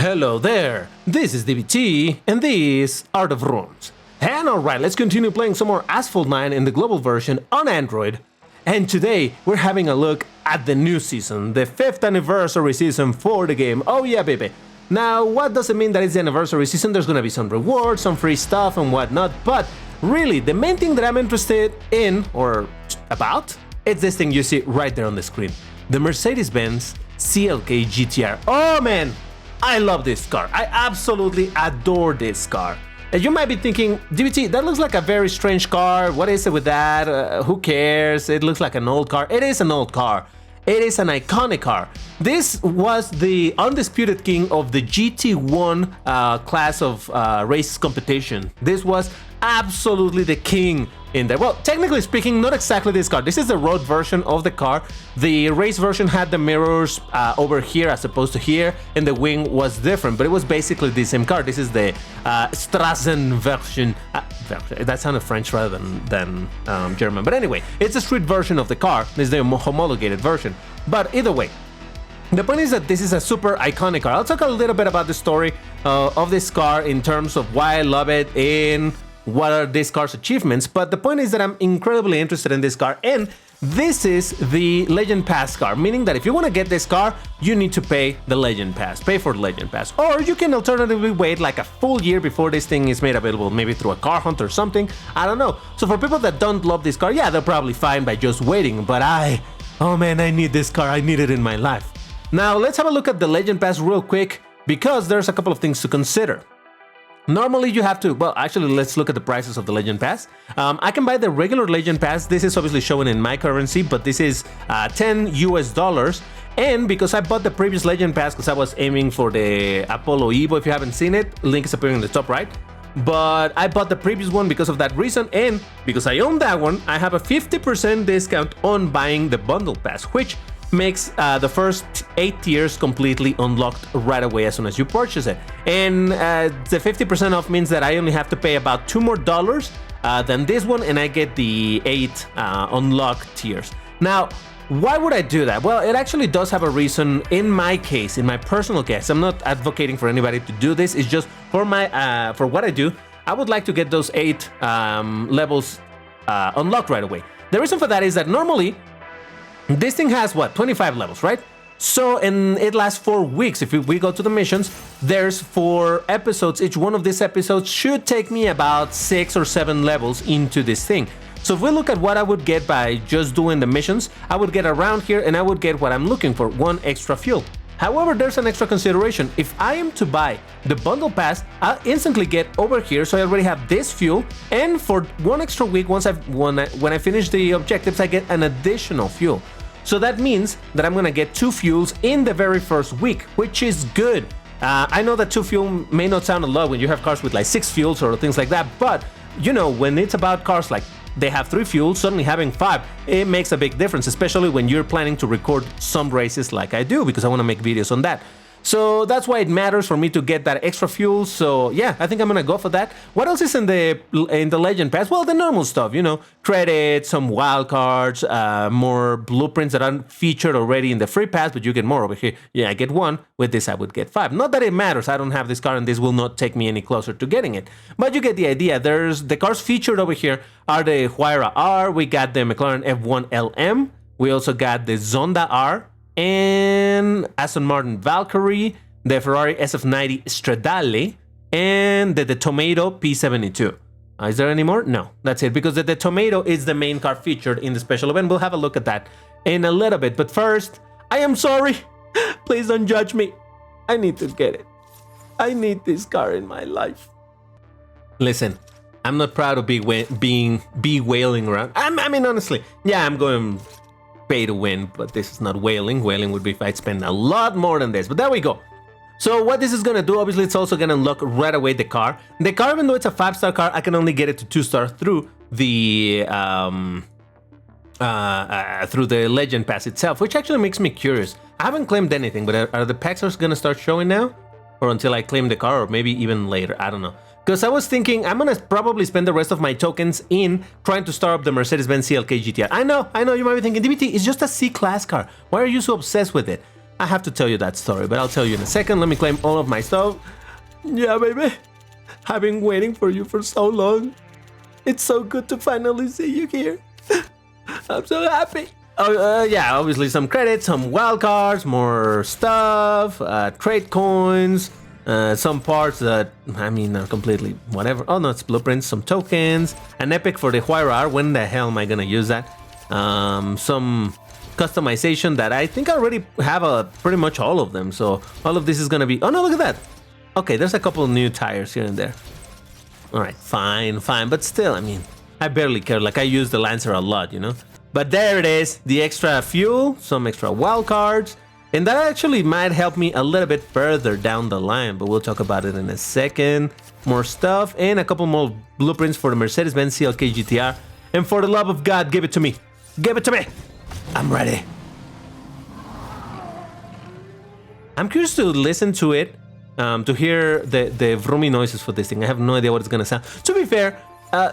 Hello there, this is DBT, and these are the rooms. And alright, let's continue playing some more Asphalt 9 in the global version on Android. And today, we're having a look at the new season, the 5th anniversary season for the game. Oh yeah, baby. Now, what does it mean that it's the anniversary season? There's gonna be some rewards, some free stuff and whatnot, but really, the main thing that I'm interested in, or about, it's this thing you see right there on the screen. The Mercedes-Benz CLK GTR. Oh man! I love this car. I absolutely adore this car. And you might be thinking, DBT, that looks like a very strange car. What is it with that? Who cares? It looks like an old car. It is an old car. It is an iconic car. This was the undisputed king of the GT1 class of race competition. This was absolutely the king in there. Well, technically speaking, not exactly this car. This is the road version of the car. The race version had the mirrors over here as opposed to here, and the wing was different, but it was basically the same car. This is the Straßen version. That sounded French rather than German. But anyway, it's a street version of the car. It's the homologated version. But either way, the point is that this is a super iconic car. I'll talk a little bit about the story of this car in terms of why I love it and what are this car's achievements, but the point is that I'm incredibly interested in this car, and this is the Legend Pass car, meaning that if you want to get this car, you need to pay the Legend Pass, pay for the Legend Pass, or you can alternatively wait like a full year before this thing is made available, maybe through a car hunt or something, I don't know. So for people that don't love this car, yeah, they're probably fine by just waiting, but oh man, I need this car, I need it in my life. Now let's have a look at the Legend Pass real quick, because there's a couple of things to consider. Normally you have to, well, actually let's look at the prices of the Legend Pass. I can buy the regular Legend Pass. This is obviously shown in my currency, but this is $10 US. And because I bought the previous Legend Pass because I was aiming for the Apollo Evo, if you haven't seen it, link is appearing in the top right. But I bought the previous one because of that reason, and because I own that one, I have a 50% discount on buying the Bundle Pass, which makes the first 8 tiers completely unlocked right away as soon as you purchase it. And the 50% off means that I only have to pay about $2 more than this one, and I get the 8 unlocked tiers. Now, why would I do that? Well, it actually does have a reason. In my case, in my personal case, I'm not advocating for anybody to do this. It's just for my for what I do. I would like to get those 8 levels unlocked right away. The reason for that is that normally this thing has, what, 25 levels, right? So, and it lasts 4 weeks. If we go to the missions, there's 4 episodes. Each one of these episodes should take me about 6 or 7 levels into this thing. So if we look at what I would get by just doing the missions, I would get around here and I would get what I'm looking for, 1 extra fuel. However, there's an extra consideration. If I am to buy the Bundle Pass, I'll instantly get over here, so I already have this fuel, and for 1 extra week, when I finish the objectives, I get an additional fuel. So that means that I'm gonna get 2 fuels in the very first week, which is good. I know that 2 fuel may not sound a lot when you have cars with like 6 fuels or things like that, but you know, when it's about cars like they have 3 fuels, suddenly having 5, it makes a big difference, especially when you're planning to record some races like I do, because I want to make videos on that. So that's why it matters for me to get that extra fuel. So yeah, I think I'm gonna go for that. What else is in the Legend Pass? Well, the normal stuff, you know, credits, some wild cards, more blueprints that aren't featured already in the free pass, but you get more over here. Yeah, I get 1. With this, I would get 5. Not that it matters. I don't have this car, and this will not take me any closer to getting it. But you get the idea. There's the cars featured over here are the Huayra R. We got the McLaren F1 LM. We also got the Zonda R, and Aston Martin Valkyrie, the Ferrari SF90 Stradale, and the Tomato P72. Is there any more? No, that's it, because the Tomato is the main car featured in the special event. We'll have a look at that in a little bit, but first, I am sorry. Please don't judge me. I need to get it. I need this car in my life. Listen, I'm not proud of wailing around. I mean, honestly, yeah, I'm going pay to win, but this is not whaling. Whaling would be if I'd spend a lot more than this, but there we go. So what this is gonna do, obviously, it's also gonna unlock right away the car. The car, even though it's a 5-star car, I can only get it to 2-star through the Legend Pass itself, which actually makes me curious. I haven't claimed anything, but are the packs gonna start showing now, or until I claim the car, or maybe even later? I don't know. Because I was thinking I'm gonna probably spend the rest of my tokens in trying to start up the Mercedes-Benz CLK GTR. I know, you might be thinking, DBT, it's just a C-Class car. Why are you so obsessed with it? I have to tell you that story, but I'll tell you in a second. Let me claim all of my stuff. Yeah, baby. I've been waiting for you for so long. It's so good to finally see you here. I'm so happy. Oh, yeah, obviously some credits, some wildcards, more stuff, trade coins, some parts that, I mean, are completely whatever. Oh, no, it's blueprints, some tokens, an epic for the YR. When the hell am I going to use that? Some customization that I think I already have pretty much all of them. So all of this is going to be... Oh, no, look at that. Okay, there's a couple of new tires here and there. All right, fine. But still, I mean, I barely care. Like, I use the Lancer a lot, you know? But there it is, the extra fuel, some extra wildcards, and that actually might help me a little bit further down the line, but we'll talk about it in a second. More stuff, and a couple more blueprints for the Mercedes-Benz CLK GTR. And for the love of God, give it to me. Give it to me. I'm ready. I'm curious to listen to it, to hear the vroomy noises for this thing. I have no idea what it's gonna sound. To be fair,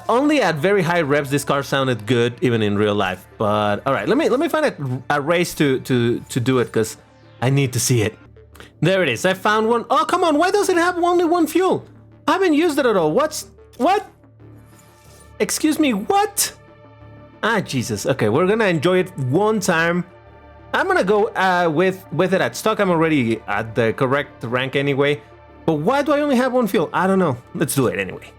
only at very high reps this car sounded good even in real life. But all right, let me find a race to do it, because I need to see it. There it is. I found one. Oh, come on, why does it have only one fuel? I haven't used it at all. What? Excuse me, what? Ah, Jesus. Okay, we're gonna enjoy it one time. I'm gonna go with it at stock. I'm already at the correct rank anyway. But why do I only have one fuel? I don't know. Let's do it anyway.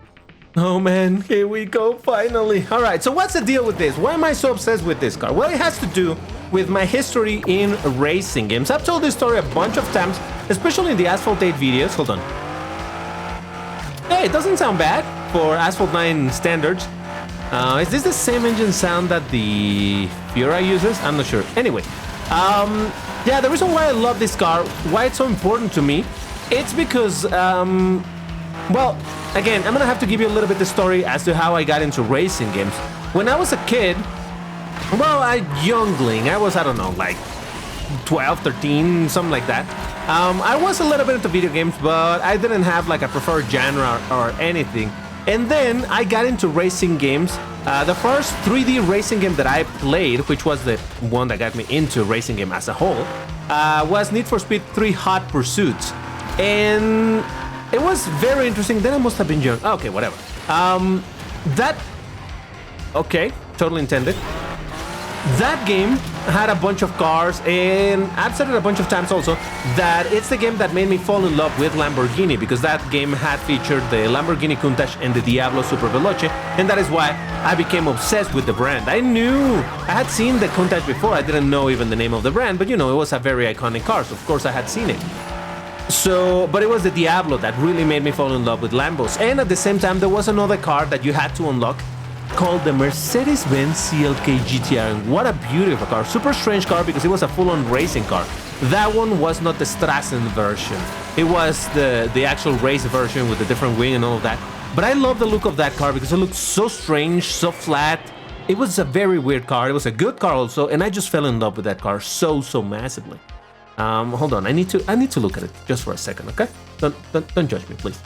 Oh man, here we go, finally. All right, so what's the deal with this? Why am I so obsessed with this car? Well, it has to do with my history in racing games. I've told this story a bunch of times, especially in the Asphalt 8 videos. Hold on. Hey, it doesn't sound bad for Asphalt 9 standards. Is this the same engine sound that the Fiora uses? I'm not sure. Anyway, yeah, the reason why I love this car, why it's so important to me, it's because, well, again, I'm gonna have to give you a little bit the story as to how I got into racing games. When I was a kid, well, a youngling, I was, I don't know, like 12, 13, something like that. I was a little bit into video games, but I didn't have like a preferred genre or anything. And then I got into racing games. The first 3D racing game that I played, which was the one that got me into racing game as a whole, was Need for Speed 3 Hot Pursuits. And it was very interesting. Then I must have been young. Okay, whatever. Okay, totally intended. That game had a bunch of cars, and I've said it a bunch of times also, that it's the game that made me fall in love with Lamborghini, because that game had featured the Lamborghini Countach and the Diablo Super Veloce, and that is why I became obsessed with the brand. I had seen the Countach before. I didn't know even the name of the brand, but you know, it was a very iconic car, so of course I had seen it. So, but it was the Diablo that really made me fall in love with Lambos. And at the same time, there was another car that you had to unlock called the Mercedes-Benz CLK GTR. And what a beautiful car. Super strange car because it was a full-on racing car. That one was not the Strassen version. It was the actual race version with the different wing and all of that. But I love the look of that car because it looked so strange, so flat. It was a very weird car. It was a good car also, and I just fell in love with that car so massively. Hold on, I need to look at it just for a second, okay? Don't judge me, please.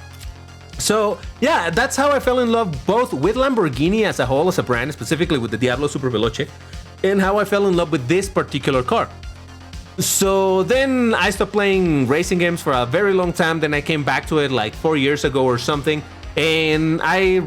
So yeah, that's how I fell in love both with Lamborghini as a whole, as a brand, specifically with the Diablo Super Veloce, and how I fell in love with this particular car. So then I stopped playing racing games for a very long time. Then I came back to it like 4 years ago or something, and I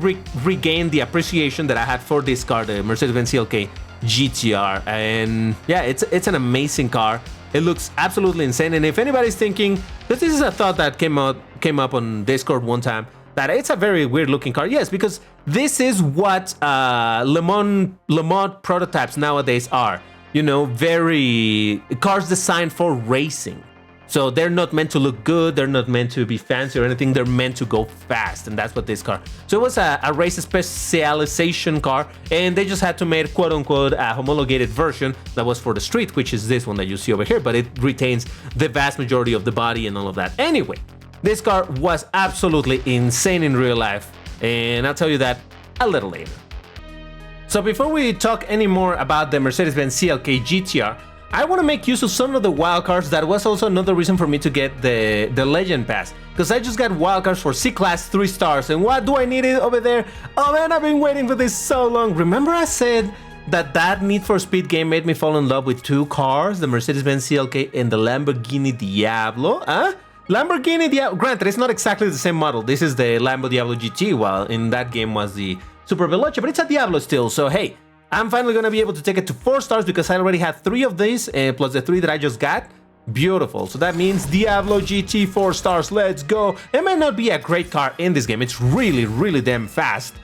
regained the appreciation that I had for this car, the Mercedes-Benz CLK GTR. And yeah, it's an amazing car. It looks absolutely insane. And if anybody's thinking, because this is a thought that came up on Discord one time, that it's a very weird looking car. Yes, because this is what Le Mans prototypes nowadays are. You know, very cars designed for racing. So they're not meant to look good, they're not meant to be fancy or anything, they're meant to go fast, and that's what this car. So it was a race specialization car, and they just had to make quote-unquote a homologated version that was for the street, which is this one that you see over here, but it retains the vast majority of the body and all of that. Anyway, this car was absolutely insane in real life, and I'll tell you that a little later. So before we talk any more about the Mercedes-Benz CLK GTR, I want to make use of some of the wildcards. That was also another reason for me to get the Legend Pass, because I just got wildcards for C-Class 3 stars. And what do I need it over there? Oh man, I've been waiting for this so long. Remember I said that Need for Speed game made me fall in love with two cars, the Mercedes-Benz CLK and the Lamborghini Diablo. Lamborghini Diablo, granted, it's not exactly the same model. This is the Lambo Diablo GT, while in that game was the Super Veloce, but it's a Diablo still, so hey, I'm finally gonna be able to take it to 4 stars because I already had 3 of these, plus the 3 that I just got. Beautiful. So that means Diablo GT 4 stars, let's go. It may not be a great car in this game, it's really, really damn fast.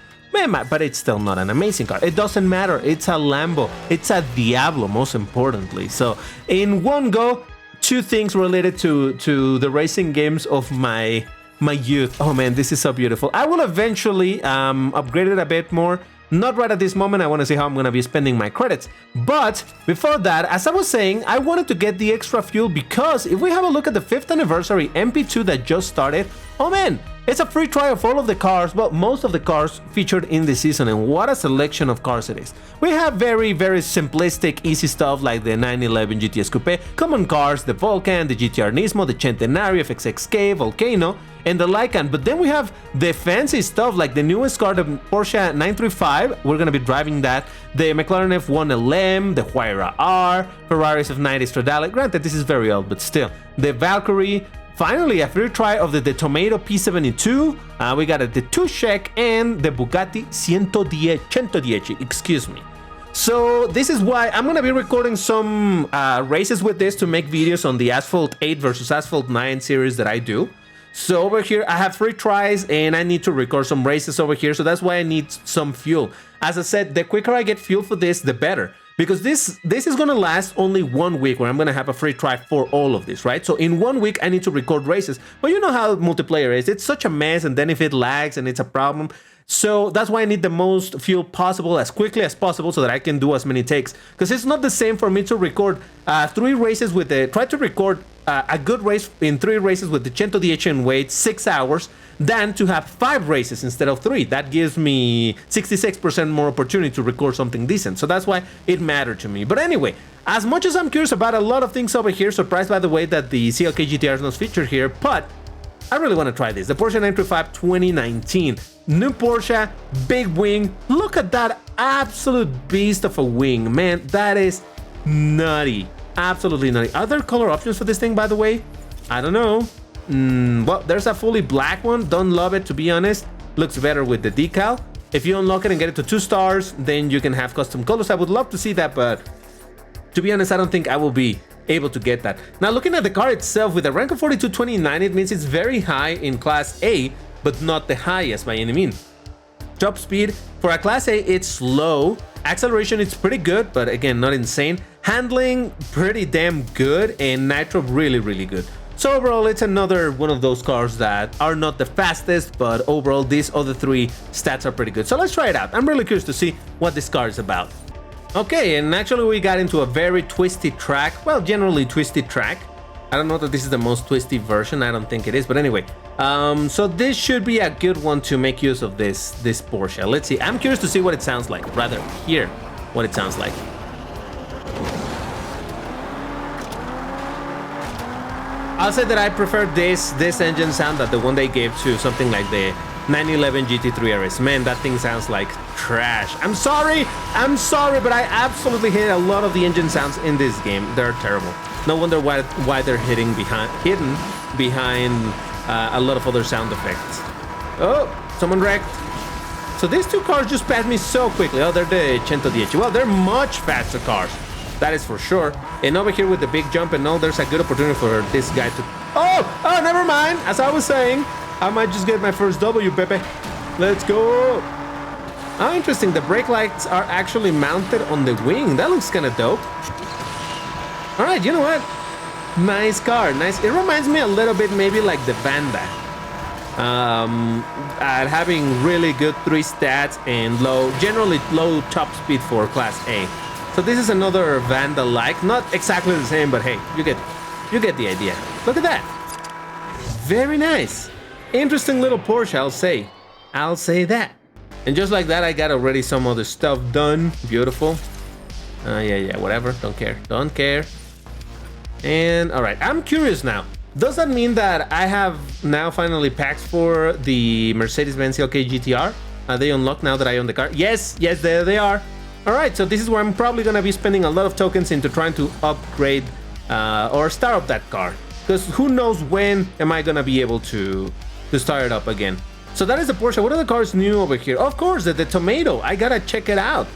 But it's still not an amazing car. It doesn't matter, it's a Lambo, it's a Diablo most importantly. So in one go, 2 things related to the racing games of my youth. Oh man, this is so beautiful. I will eventually upgrade it a bit more. Not right at this moment, I want to see how I'm going to be spending my credits. But before that, as I was saying, I wanted to get the extra fuel because if we have a look at the 5th anniversary MP2 that just started, oh man, it's a free trial of all of the cars, well, most of the cars featured in the season, and what a selection of cars it is. We have very, very simplistic, easy stuff like the 911 GTS Coupe, common cars, the Vulcan, the GTR Nismo, the Centenario, FXXK, Volcano, and the Lycan. But then we have the fancy stuff like the newest car, the Porsche 935, we're gonna be driving that, the McLaren F1 LM, the Huayra R, Ferraris F90 Stradale, granted this is very old, but still, the Valkyrie. Finally, a free try of the Tomato P72, we got the Touchek and the Bugatti 110, excuse me. So this is why I'm gonna be recording some races with this to make videos on the Asphalt 8 versus Asphalt 9 series that I do. So over here, I have 3 tries and I need to record some races over here, so that's why I need some fuel. As I said, the quicker I get fuel for this, the better. Because this is gonna last only 1 week where I'm gonna have a free try for all of this, right? So in 1 week, I need to record races. But you know how multiplayer is. It's such a mess, and then if it lags and it's a problem. So that's why I need the most fuel possible as quickly as possible so that I can do as many takes. Because it's not the same for me to record 3 races with the... Try to record a good race in 3 races with the 110 and wait 6 hours than to have 5 races instead of 3. That gives me 66% more opportunity to record something decent. So that's why it mattered to me. But anyway, as much as I'm curious about a lot of things over here, surprised by the way that the CLK GTR is not featured here, but I really want to try this. The Porsche 935 2019. New Porsche, big wing. Look at that absolute beast of a wing. Man, that is nutty. Absolutely nutty. Are there color options for this thing, by the way? I don't know. Well, there's a fully black one. Don't love it, to be honest. Looks better with the decal. If you unlock it and get it to 2 stars, then you can have custom colors. I would love to see that, but to be honest, I don't think I will be able to get that. Now, looking at the car itself, with a rank of 4229, it means it's very high in Class A, but not the highest by any means. Top speed, for a Class A, it's low. Acceleration, it's pretty good, but again, not insane. Handling, pretty damn good, and nitro, really, really good. So overall, it's another one of those cars that are not the fastest, but overall, these other 3 stats are pretty good. So let's try it out. I'm really curious to see what this car is about. Okay, and actually we got into a very twisty track. Well, generally twisty track. I don't know that this is the most twisty version. I don't think it is, but anyway. So this should be a good one to make use of this Porsche. Let's see. I'm curious to see what it sounds like. Rather, hear what it sounds like. I'll say that I prefer this engine sound than the one they gave to something like the 911 GT3 RS. Man, that thing sounds like trash. I'm sorry, but I absolutely hate a lot of the engine sounds in this game. They're terrible. No wonder why they're hidden behind a lot of other sound effects. Oh, someone wrecked. So these 2 cars just passed me so quickly. Oh, they're the 110. Well, they're much faster cars. That is for sure. And over here with the big jump and all, there's a good opportunity for this guy to... Oh, never mind. As I was saying, I might just get my first W, Pepe. Let's go. Oh, interesting. The brake lights are actually mounted on the wing. That looks kind of dope. All right, you know what? Nice car. Nice. It reminds me a little bit maybe like the Vanda. At having really good 3 stats and generally low top speed for Class A. So this is another Vanda-like, not exactly the same, but hey, you get the idea. Look at that. Very nice. Interesting little Porsche, I'll say that. And just like that, I got already some other stuff done. Beautiful. Yeah, whatever. Don't care. And all right, I'm curious now. Does that mean that I have now finally packs for the Mercedes-Benz CLK GTR? Are they unlocked now that I own the car? Yes, there they are. Alright, so this is where I'm probably gonna be spending a lot of tokens into trying to upgrade or start up that car. Because who knows when am I gonna be able to start it up again. So that is the Porsche. What are the cars new over here? Of course, the Tomato. I gotta check it out.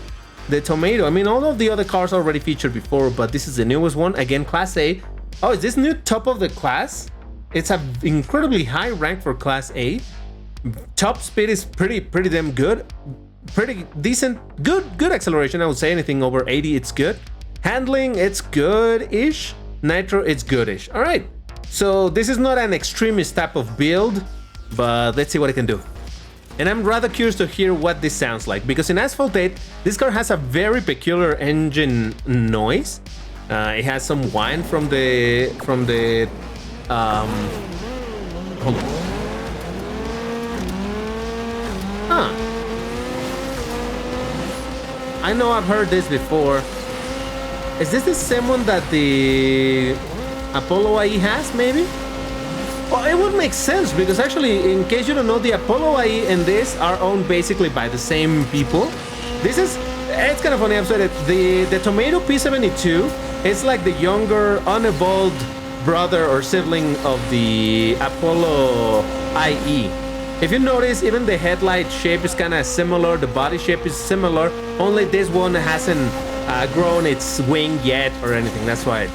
The Tomato. I mean, all of the other cars already featured before, but this is the newest one. Again, Class A. Oh, is this new top of the class? It's an incredibly high rank for Class A. Top speed is pretty damn good. Pretty decent, good acceleration. I would say anything over 80, it's good. Handling, it's good-ish. Nitro, it's good-ish. All right, so this is not an extremist type of build, but let's see what it can do. And I'm rather curious to hear what this sounds like, because in Asphalt 8, this car has a very peculiar engine noise. It has some whine from the hold on. Huh. I know I've heard this before. Is this the same one that the Apollo IE has, maybe? Well, it would make sense, because actually, in case you don't know, the Apollo IE and this are owned basically by the same people. It's kind of funny, I've said it. The Tomato P72 is like the younger, unevolved brother or sibling of the Apollo IE. If you notice, even the headlight shape is kind of similar, the body shape is similar, only this one hasn't grown its wing yet or anything, that's why.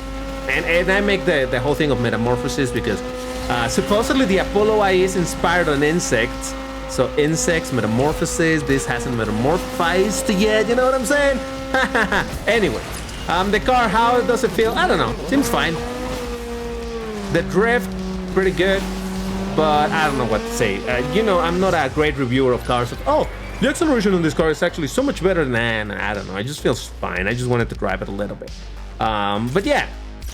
And I make the whole thing of metamorphosis because supposedly the Apollo IE is inspired on insects. So insects, metamorphosis, this hasn't metamorphized yet, you know what I'm saying? Anyway, the car, how does it feel? I don't know, seems fine. The drift, pretty good. But I don't know what to say. You know, I'm not a great reviewer of cars. Oh, the acceleration on this car is actually so much better than, I don't know. It just feels fine. I just wanted to drive it a little bit. But yeah.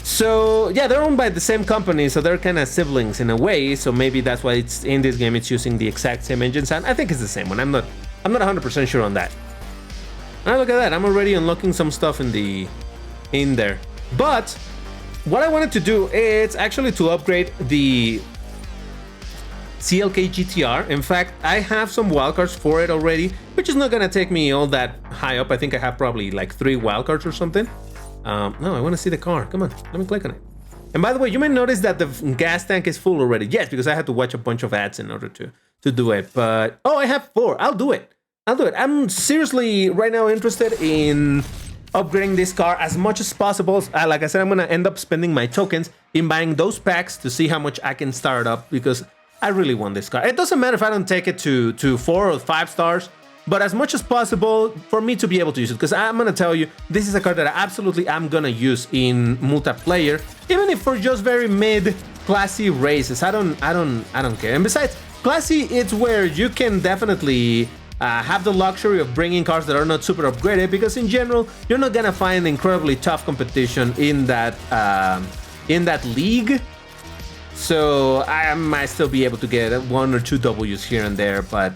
So yeah, they're owned by the same company, so they're kind of siblings in a way. So maybe that's why it's in this game. It's using the exact same engine sound. I think it's the same one. I'm not 100% sure on that. Now look at that. I'm already unlocking some stuff in there. But what I wanted to do is actually to upgrade the CLK GTR. In fact, I have some wildcards for it already, which is not gonna take me all that high up. I think I have probably like 3 wildcards or something. No, I want to see the car. Come on, let me click on it. And by the way, you may notice that the gas tank is full already. Yes, because I had to watch a bunch of ads in order to do it. But oh, I have 4. I'll do it. I'm seriously right now interested in upgrading this car as much as possible. Like I said, I'm gonna end up spending my tokens in buying those packs to see how much I can start up, because I really want this car. It doesn't matter if I don't take it to 4 or 5 stars, but as much as possible for me to be able to use it, because I'm gonna tell you, this is a car that I absolutely am gonna use in multiplayer, even if for just very mid classy races. I don't care. And besides, classy, it's where you can definitely have the luxury of bringing cars that are not super upgraded, because in general, you're not gonna find incredibly tough competition in that league. So I might still be able to get 1 or 2 W's here and there, but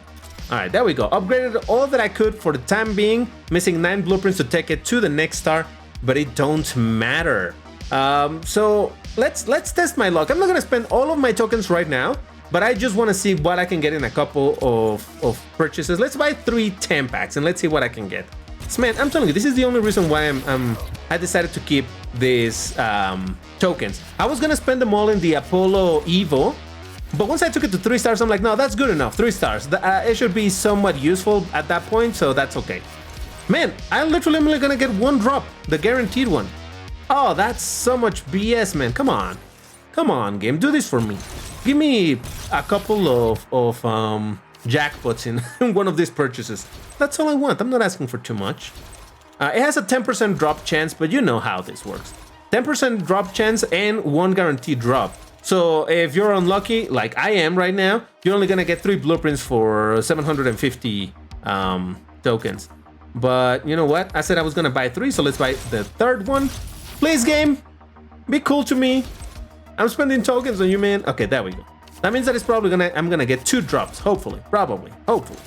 all right, there we go. Upgraded all that I could for the time being, missing 9 blueprints to take it to the next star, but it don't matter. So let's test my luck. I'm not gonna spend all of my tokens right now, but I just want to see what I can get in a couple of purchases. Let's buy 3 10 packs and let's see what I can get. So, man, I'm telling you, this is the only reason why I decided to keep these tokens. I was gonna spend them all in the Apollo Evo, but once I took it to 3 stars, I'm like, no, that's good enough. 3 stars. It should be somewhat useful at that point, so that's okay. Man, I literally am only gonna get 1 drop, the guaranteed one. Oh, that's so much BS, man. Come on. Come on, game. Do this for me. Give me a couple of jackpots in one of these purchases. That's all I want. I'm not asking for too much. It has a 10% drop chance, but you know how this works. 10% drop chance and 1 guaranteed drop. So if you're unlucky, like I am right now, you're only gonna get 3 blueprints for 750 tokens. But you know what? I said I was gonna buy 3, so let's buy the 3rd one. Please, game, be cool to me. I'm spending tokens on you, man. Okay, there we go. That means that it's probably I'm gonna get 2 drops, hopefully, probably, hopefully.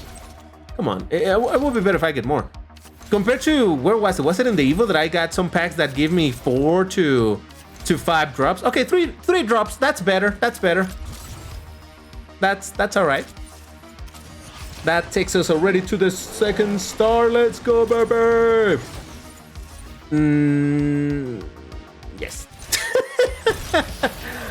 Come on, it would be better if I get more. Compared to, where was it? Was it in the Evo that I got some packs that give me 4 to 5 drops? Okay, 3 drops. That's better. That's better. That's all right. That takes us already to the second star. Let's go, baby. Yes.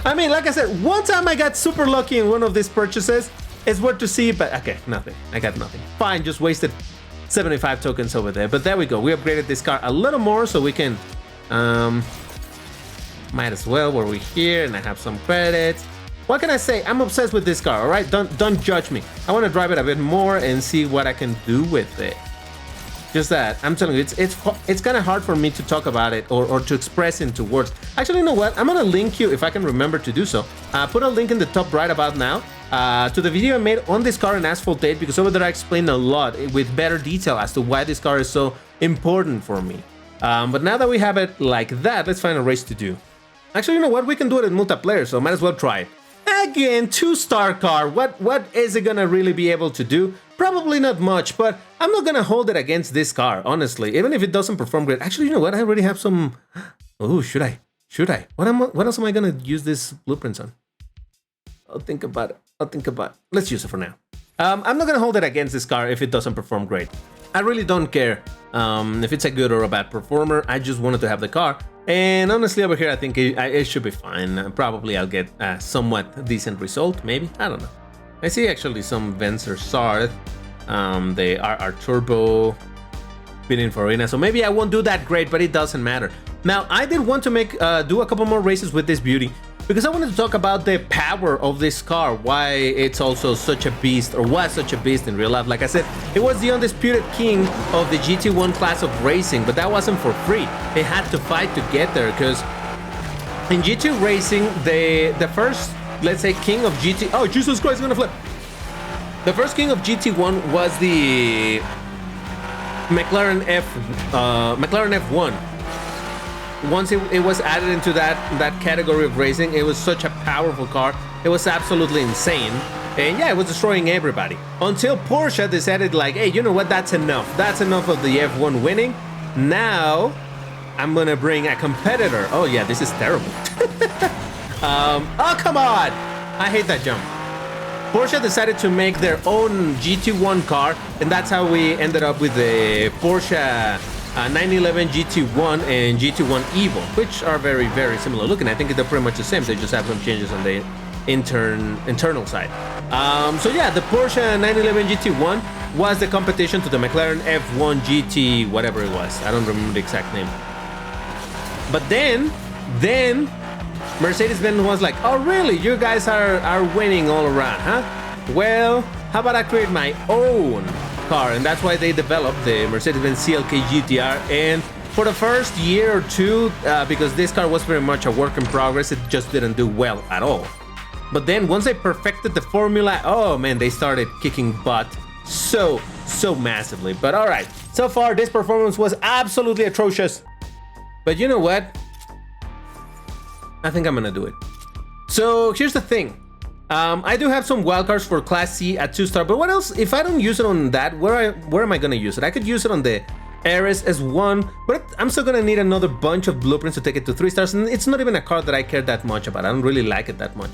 I mean, like I said, one time I got super lucky in one of these purchases. It's worth to see, but okay, nothing. I got nothing. Fine, just wasted 75 tokens over there. But there we go. We upgraded this car a little more so we can... might as well, we're here and I have some credits. What can I say? I'm obsessed with this car, all right? Don't judge me. I want to drive it a bit more and see what I can do with it. Just that. I'm telling you, it's kind of hard for me to talk about it or to express into words. Actually, you know what? I'm going to link you, if I can remember to do so. Put a link in the top right about now to the video I made on this car in Asphalt 8, because over there I explained a lot with better detail as to why this car is so important for me. But now that we have it like that, let's find a race to do. Actually, you know what? We can do it in multiplayer, so might as well try it. Again, 2-star car. What is it gonna really be able to do? Probably not much, but I'm not gonna hold it against this car, honestly. Even if it doesn't perform great. Actually, you know what? I already have some... Oh, should I? What else am I gonna use this blueprints on? I'll think about it. Let's use it for now. I'm not gonna hold it against this car if it doesn't perform great. I really don't care if it's a good or a bad performer. I just wanted to have the car. And honestly, over here, I think it should be fine. Probably I'll get a somewhat decent result, maybe. I don't know. I see actually some vents are started. They are turbo bidding for arena, so maybe I won't do that great, but it doesn't matter. Now, I did want to do a couple more races with this beauty, because I wanted to talk about the power of this car, why it's also such a beast, or was such a beast in real life. Like I said, it was the undisputed king of the GT1 class of racing, but that wasn't for free. They had to fight to get there, because in GT racing, the first, let's say, king of GT... Oh, Jesus Christ, it's gonna flip! The first king of GT1 was the McLaren F1. Once it was added into that category of racing, it was such a powerful car. It was absolutely insane. And yeah, it was destroying everybody. Until Porsche decided like, hey, you know what? That's enough. That's enough of the F1 winning. Now, I'm gonna bring a competitor. Oh yeah, this is terrible. Oh, come on! I hate that jump. Porsche decided to make their own GT1 car, and that's how we ended up with the Porsche 911 GT1 and GT1 Evo, which are very, very similar looking. I think they're pretty much the same. They just have some changes on the internal side. So yeah, the Porsche 911 GT1 was the competition to the McLaren F1 GT, whatever it was. I don't remember the exact name. But then Mercedes-Benz was like, oh really, you guys are winning all around, huh? Well, how about I create my own car? And that's why they developed the Mercedes-Benz CLK GTR. And for the first year or two, because this car was very much a work in progress, it just didn't do well at all. But then once they perfected the formula, oh man, they started kicking butt so massively. But all right, so far this performance was absolutely atrocious. But you know what? I think I'm gonna do it. So here's the thing. I do have some wildcards for Class C at 2-star, but what else? If I don't use it on that, where am I gonna use it? I could use it on the Ares S1, but I'm still gonna need another bunch of blueprints to take it to 3 stars, and it's not even a car that I care that much about. I don't really like it that much.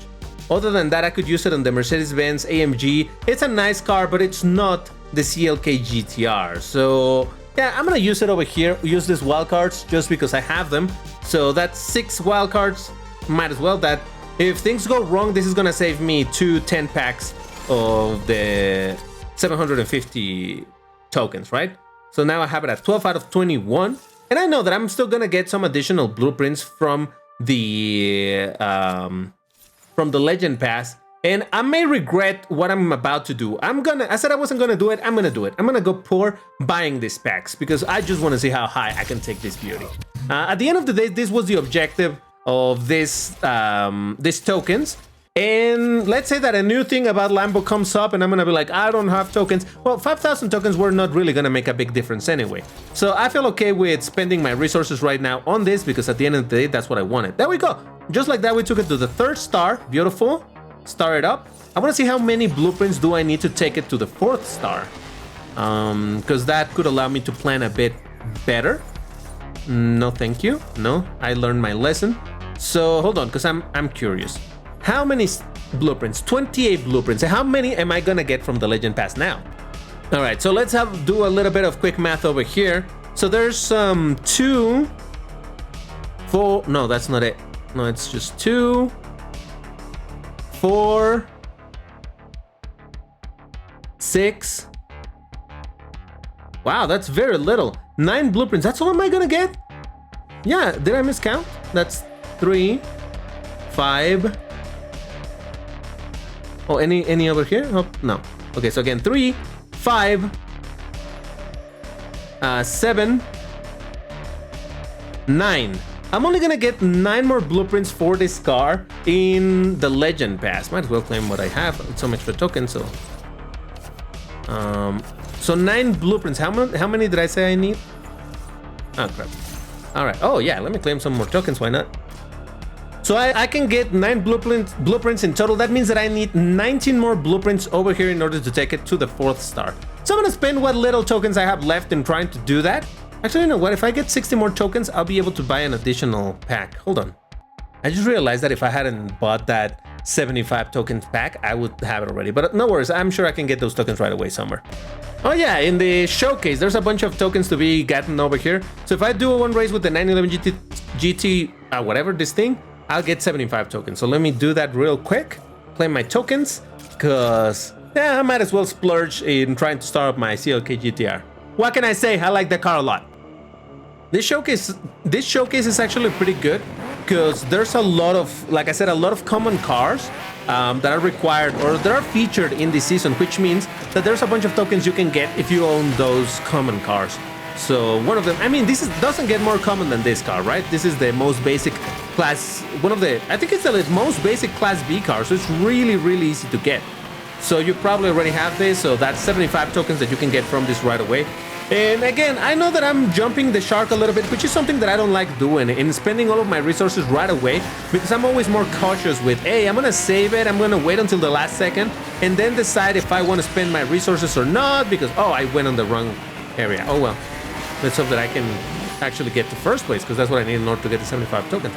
Other than that, I could use it on the Mercedes-Benz AMG. It's a nice car, but it's not the CLK GTR. So yeah, I'm gonna use it over here, use these wildcards just because I have them. So that's 6 wildcards. Might as well. That if things go wrong, this is gonna save me 2 10 packs of the 750 tokens, right? So now I have it at 12 out of 21, and I know that I'm still gonna get some additional blueprints from the Legend Pass, and I may regret what I'm about to do. I said I wasn't gonna do it. I'm gonna do it. I'm gonna go poor buying these packs because I just want to see how high I can take this beauty. At the end of the day, this was the objective of these tokens. And let's say that a new thing about Lambo comes up and I'm gonna be like, I don't have tokens. Well, 5,000 tokens were not really gonna make a big difference anyway. So I feel okay with spending my resources right now on this because at the end of the day, that's what I wanted. There we go. Just like that, we took it to the 3rd star. Beautiful. Star it up. I wanna see how many blueprints do I need to take it to the 4th star. Because that could allow me to plan a bit better. No, thank you. No, I learned my lesson. So hold on, because I'm curious. How many blueprints? 28 blueprints. How many am I gonna get from the Legend Pass now? All right, so let's do a little bit of quick math over here. So there's 2, 4. No, that's not it. No, it's just 2, 4, 6. Wow, that's very little. 9 blueprints. That's all am I gonna get? Yeah, did I miscount? That's 3, 5. Oh, any over here? Oh, no. Okay, so again, 3, 5, 7, 9. I'm only gonna get 9 more blueprints for this car in the Legend Pass. Might as well claim what I have. It's so much for tokens, so... So 9 blueprints. How many did I say I need? Oh, crap. Alright. Oh, yeah, let me claim some more tokens. Why not? So I can get 9 blueprints in total. That means that I need 19 more blueprints over here in order to take it to the 4th star. So I'm gonna spend what little tokens I have left in trying to do that. Actually, you know what? If I get 60 more tokens, I'll be able to buy an additional pack. Hold on. I just realized that if I hadn't bought that 75 tokens pack, I would have it already. But no worries, I'm sure I can get those tokens right away somewhere. Oh yeah, in the showcase, there's a bunch of tokens to be gotten over here. So if I do one race with the 911 GT, whatever, this thing, I'll get 75 tokens. So let me do that real quick. Claim my tokens, because yeah, I might as well splurge in trying to start up my CLK GTR. What can I say? I like the car a lot. This showcase is actually pretty good because there's a lot of, like I said, a lot of common cars that are required or that are featured in this season, which means that there's a bunch of tokens you can get if you own those common cars. So one of them, I mean, doesn't get more common than this car, right? This is the most basic class, I think it's the most basic class B car, so it's really, really easy to get. So you probably already have this, so that's 75 tokens that you can get from this right away. And again, I know that I'm jumping the shark a little bit, which is something that I don't like doing, and spending all of my resources right away, because I'm always more cautious with, hey, I'm gonna save it, I'm gonna wait until the last second, and then decide if I want to spend my resources or not, because, oh, I went on the wrong area. Oh well, let's hope that I can actually get to first place, because that's what I need in order to get the 75 tokens.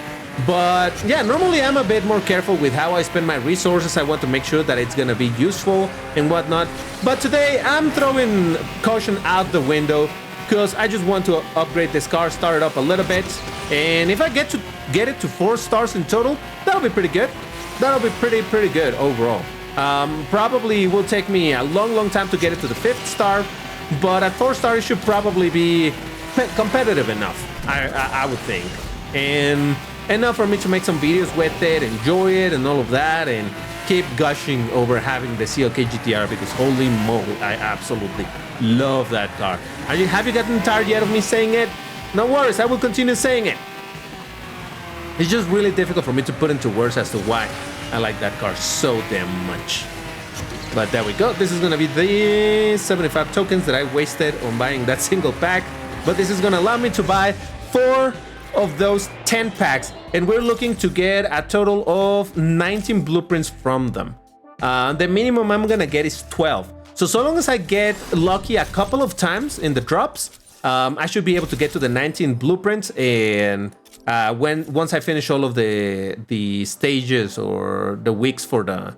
But yeah, normally I'm a bit more careful with how I spend my resources. I want to make sure that it's gonna be useful and whatnot. But today I'm throwing caution out the window because I just want to upgrade this car, start it up a little bit. And if I get it to 4 stars in total, that'll be pretty good. That'll be pretty good overall. Probably will take me a long time to get it to the 5th star, but at 4 stars it should probably be competitive enough, I would think. And enough for me to make some videos with it, enjoy it and all of that, and keep gushing over having the CLK GTR, because holy moly, I absolutely love that car. Have you gotten tired yet of me saying it? No worries, I will continue saying it. It's just really difficult for me to put into words as to why I like that car so damn much. But there we go. This is gonna be the 75 tokens that I wasted on buying that single pack, but this is gonna allow me to buy 4 of those 10 packs, and we're looking to get a total of 19 blueprints from them. The minimum I'm gonna get is 12. So long as I get lucky a couple of times in the drops, I should be able to get to the 19 blueprints. And once I finish all of the stages or the weeks for the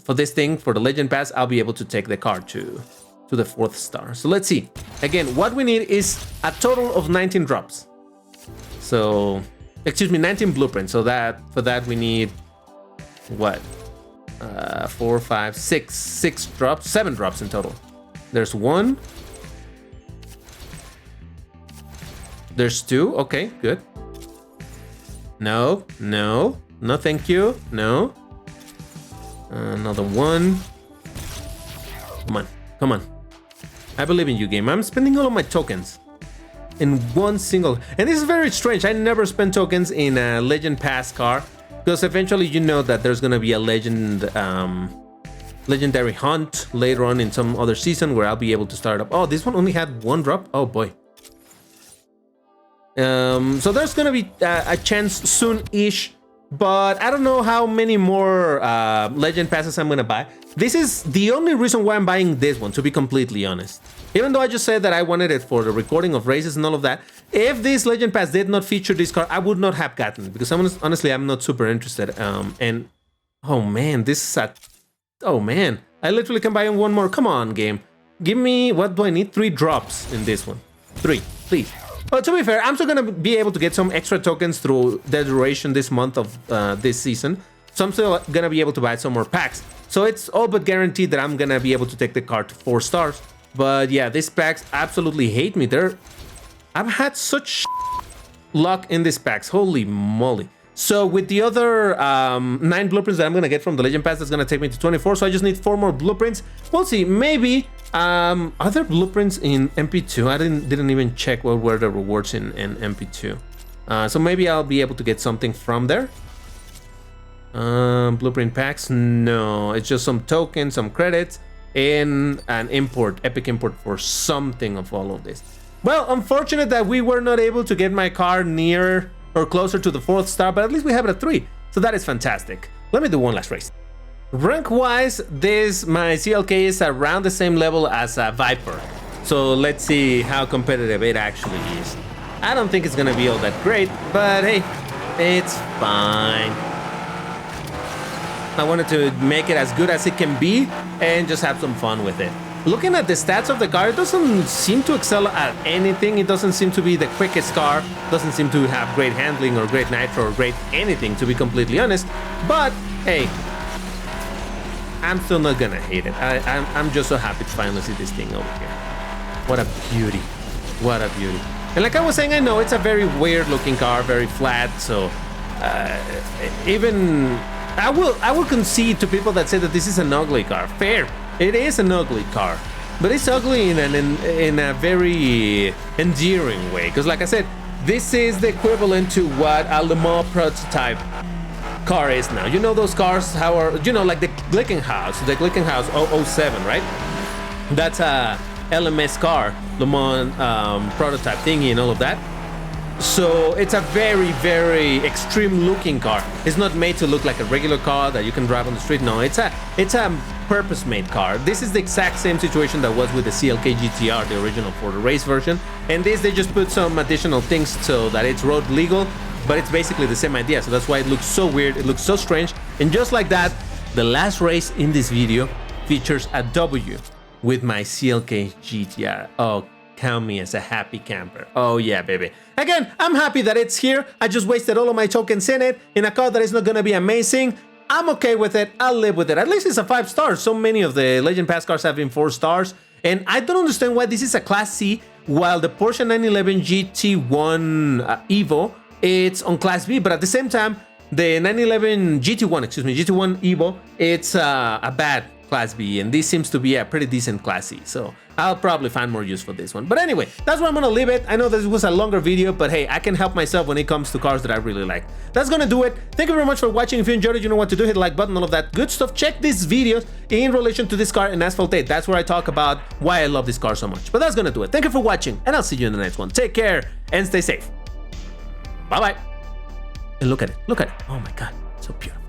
for this thing, for the Legend Pass, I'll be able to take the car to the 4th star. So let's see. Again, what we need is a total of 19 drops. So, excuse me, 19 blueprints. So for that we need what? 4, 5, 6 drops, 7 drops in total. There's 1. There's 2. Okay, good. No, thank you. No. Another 1. Come on. I believe in you, game. I'm spending all of my tokens in one single, and this is very strange. I never spend tokens in a Legend Pass car, because eventually you know that there's gonna be a legendary hunt later on in some other season where I'll be able to start up. Oh, this one only had 1 drop. Oh boy. So there's gonna be a chance soon-ish, but I don't know how many more Legend Passes I'm gonna buy. This is the only reason why I'm buying this one, to be completely honest. Even though I just said that I wanted it for the recording of races and all of that, if this Legend Pass did not feature this car, I would not have gotten it, because honestly, I'm not super interested. And oh man, this is oh man, I literally can buy 1 more. Come on, game. give me, what do I need? 3 drops in this one. 3, please. Well, to be fair, I'm still gonna be able to get some extra tokens through the duration this month of this season. So I'm still gonna be able to buy some more packs. So it's all but guaranteed that I'm gonna be able to take the car to 4 stars. But yeah, these packs absolutely hate me. I've had such luck in these packs. Holy moly. So with the other 9 blueprints that I'm gonna get from the Legend Pass, that's gonna take me to 24. So I just need 4 more blueprints. We'll see. Maybe other blueprints in MP2. I didn't even check what were the rewards in MP2. So maybe I'll be able to get something from there. Blueprint packs. No, it's just some tokens, some credits, and an import, epic import for something of all of this. Well, unfortunate that we were not able to get my car near or closer to the 4th star, but at least we have it at 3. So that is fantastic. Let me do one last race. Rank-wise, my CLK is around the same level as a Viper. So let's see how competitive it actually is. I don't think it's gonna be all that great, but hey, it's fine. I wanted to make it as good as it can be and just have some fun with it. Looking at the stats of the car, it doesn't seem to excel at anything. It doesn't seem to be the quickest car, doesn't seem to have great handling or great nitro or great anything, to be completely honest. But hey, I'm still not gonna hate it. I'm just so happy to finally see this thing over here. What a beauty. What a beauty. And like I was saying, I know it's a very weird looking car, very flat, so even I will concede to people that say that this is an ugly car. Fair. It is an ugly car, but it's ugly in a very endearing way. Because like I said, this is the equivalent to what a Le Mans prototype car is now. You know those cars, like the Glickenhaus 007, right? That's a LMS car, Le Mans prototype thingy and all of that. So it's a very, very extreme looking car. It's not made to look like a regular car that you can drive on the street. No, it's a purpose-made car. This is the exact same situation that was with the CLK GTR, the original for the race version. And this, they just put some additional things so that it's road legal, but it's basically the same idea. So that's why it looks so weird, it looks so strange. And just like that, the last race in this video features a W with my CLK GTR. Oh, count me as a happy camper. Oh yeah, baby. Again, I'm happy that it's here. I just wasted all of my tokens in it, in a car that is not gonna be amazing. I'm okay with it. I'll live with it. At least it's a 5 stars. So many of the Legend Pass cars have been 4 stars. And I don't understand why this is a Class C, while the Porsche 911 GT1 Evo, it's on Class B. But at the same time, the 911 GT1 Evo, it's a bad Class B, and this seems to be a pretty decent Class C, so I'll probably find more use for this one. But anyway, that's where I'm gonna leave it. I know this was a longer video, but hey, I can help myself when it comes to cars that I really like. That's gonna do it. Thank you very much for watching. If you enjoyed it, you know what to do. Hit the like button, all of that good stuff. Check these videos in relation to this car in Asphalt 8. That's where I talk about why I love this car so much. But that's gonna do it. Thank you for watching, and I'll see you in the next one. Take care and stay safe. Bye-bye. And look at it. Look at it. Oh my God, so beautiful.